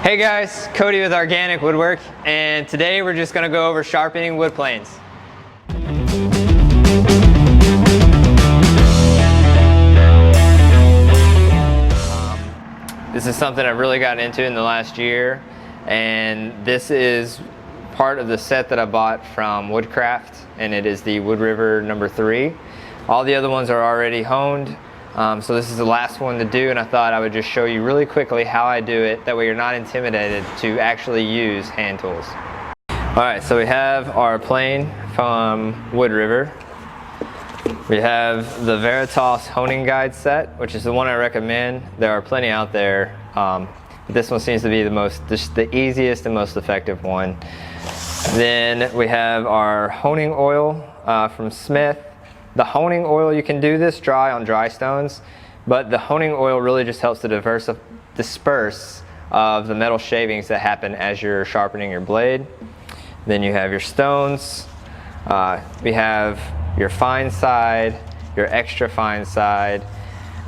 Hey guys, Cody with Arganic Woodwork, and today we're just going to go over sharpening wood planes. This is something I've really gotten into in the last year, and this is part of the set that I bought from Woodcraft, and it is the Wood River number 3. All the other ones are already honed. So this is the last one to do, and I thought I would just show you really quickly how I do it. That way you're not intimidated to actually use hand tools. Alright, so we have our plane from Wood River. We have the Veritas honing guide set, which is the one I recommend. There are plenty out there. This one seems to be the easiest and most effective one. Then we have our honing oil from Smith. The honing oil, you can do this dry on dry stones, but the honing oil really just helps to disperse of the metal shavings that happen as you're sharpening your blade. Then you have your stones. We have your fine side, your extra fine side,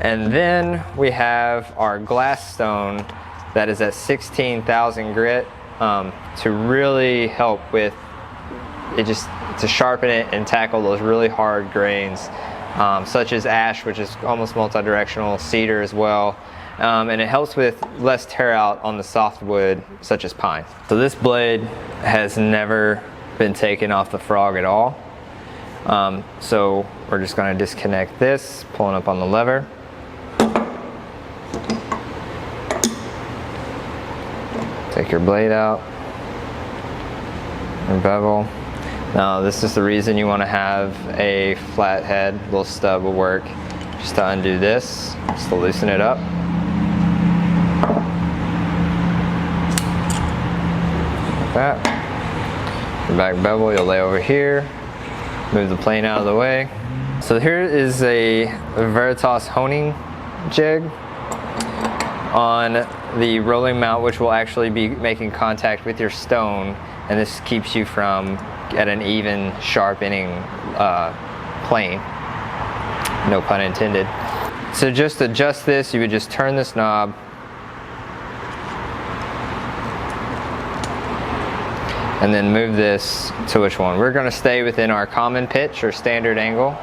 and then we have our glass stone that is at 16,000 grit to really help with to sharpen it and tackle those really hard grains, such as ash, which is almost multi-directional, cedar as well, and it helps with less tear out on the softwood such as pine. So this blade has never been taken off the frog at all. So we're just going to disconnect this, pulling up on the lever. Take your blade out, your bevel. Now this is the reason you want to have a flat head. Little stub will work just to undo this, just to loosen it up. Like that. Your back bevel you'll lay over here. Move the plane out of the way. So here is a Veritas honing jig on the rolling mount, which will actually be making contact with your stone, and this keeps you from at an even sharpening plane, no pun intended. So just to adjust this, you would just turn this knob and then move this to which one. We're going to stay within our common pitch or standard angle.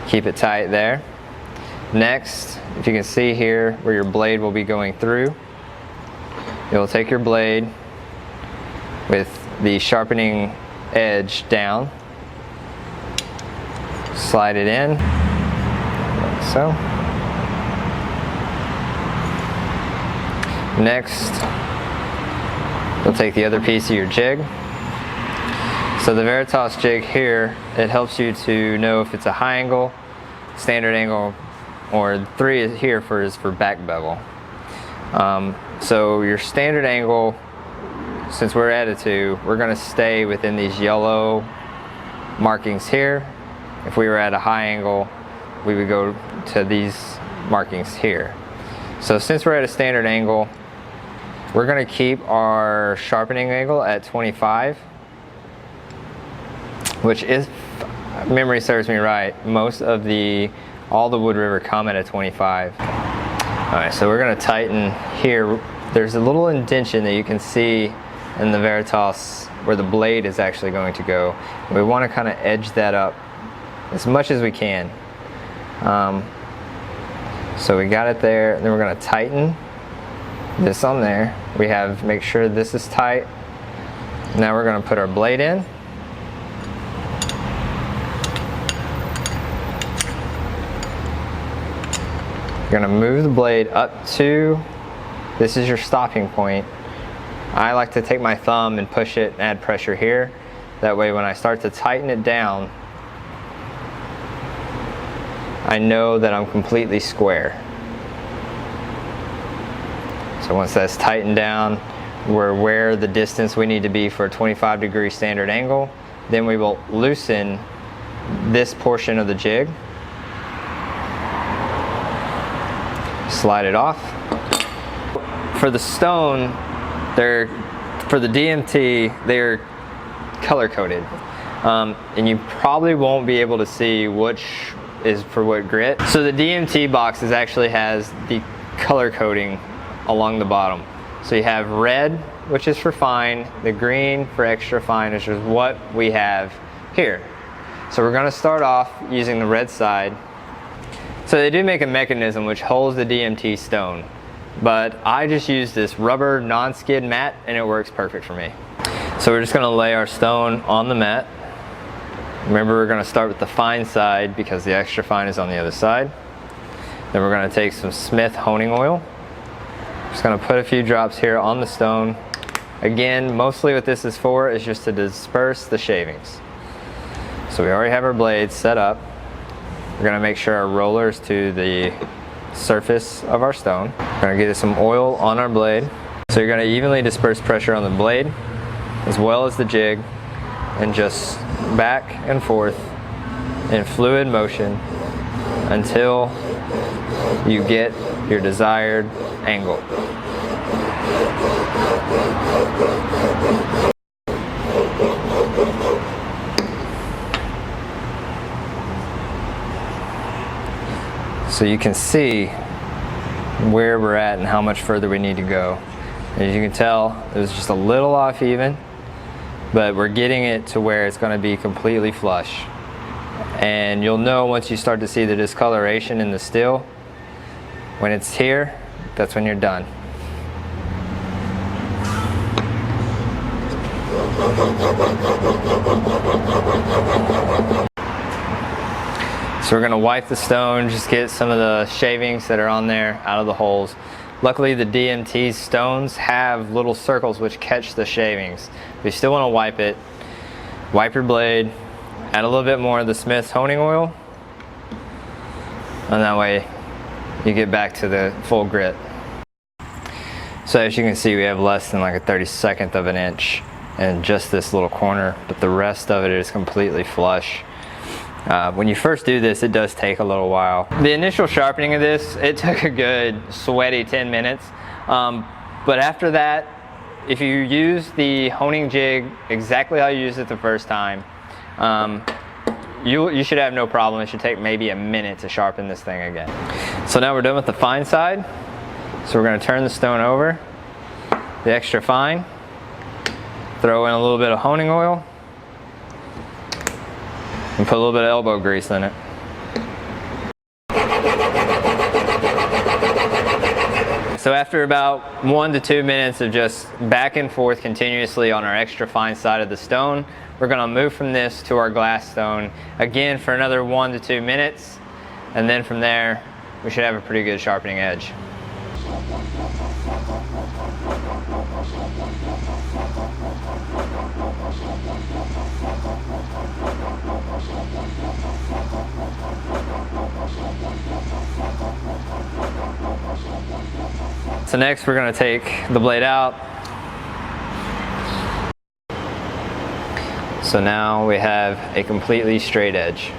Keep it tight there. Next, if you can see here where your blade will be going through, you'll take your blade with the sharpening edge down, slide it in, like so. Next, you'll take the other piece of your jig. So the Veritas jig here, it helps you to know if it's a high angle, standard angle, or 3 is here is for back bevel. So your standard angle, since we're at a 2, we're going to stay within these yellow markings here. If we were at a high angle, we would go to these markings here. So since we're at a standard angle, we're going to keep our sharpening angle at 25, which is, memory serves me right, all the Wood River come at a 25. Alright, so we're going to tighten here. There's a little indentation that you can see in the Veritas where the blade is actually going to go. We want to kind of edge that up as much as we can. So we got it there, and then we're going to tighten this on there. Make sure this is tight. Now we're going to put our blade in. You're going to move the blade up to, this is your stopping point. I like to take my thumb and push it and add pressure here. That way when I start to tighten it down, I know that I'm completely square. So once that's tightened down, we're where the distance we need to be for a 25-degree standard angle. Then we will loosen this portion of the jig. Slide it off. For the stone, for the DMT, they're color coded, and you probably won't be able to see which is for what grit. So the DMT boxes actually has the color coding along the bottom. So you have red, which is for fine, the green for extra fine, which is what we have here. So we're going to start off using the red side. So they do make a mechanism which holds the DMT stone, but I just use this rubber non-skid mat and it works perfect for me. So we're just going to lay our stone on the mat. Remember, we're going to start with the fine side because the extra fine is on the other side. Then we're going to take some Smith honing oil. Just going to put a few drops here on the stone. Again, mostly what this is for is just to disperse the shavings. So we already have our blades set up. We're going to make sure our roller is to the surface of our stone. We're going to get some oil on our blade. So you're going to evenly disperse pressure on the blade as well as the jig, and just back and forth in fluid motion until you get your desired angle. So you can see where we're at and how much further we need to go. As you can tell, it was just a little off even, but we're getting it to where it's going to be completely flush. And you'll know once you start to see the discoloration in the steel. When it's here, that's when you're done. So we're going to wipe the stone, just get some of the shavings that are on there out of the holes. Luckily the DMT stones have little circles which catch the shavings. If you still want to wipe it, wipe your blade, add a little bit more of the Smith's honing oil, and that way you get back to the full grit. So as you can see, we have less than like a 32nd of an inch in just this little corner, but the rest of it is completely flush. When you first do this, it does take a little while. The initial sharpening of this, it took a good sweaty 10 minutes. But after that, if you use the honing jig exactly how you used it the first time, you should have no problem. It should take maybe a minute to sharpen this thing again. So now we're done with the fine side. So we're going to turn the stone over, the extra fine, throw in a little bit of honing oil, and put a little bit of elbow grease in it. So after about 1 to 2 minutes of just back and forth continuously on our extra fine side of the stone, we're going to move from this to our glass stone again for another 1 to 2 minutes, and then from there we should have a pretty good sharpening edge. So next we're going to take the blade out. So now we have a completely straight edge.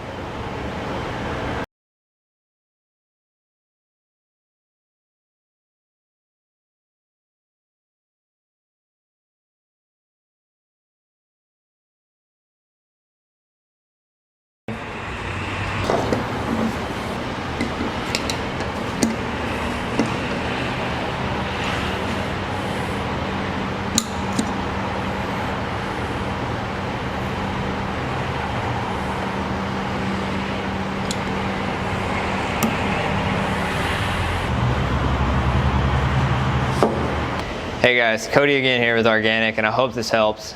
Hey guys, Cody again here with Arganic, and I hope this helps.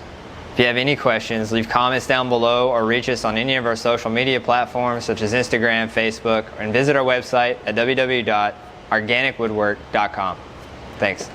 If you have any questions, leave comments down below or reach us on any of our social media platforms such as Instagram, Facebook, and visit our website at www.organicwoodwork.com. Thanks.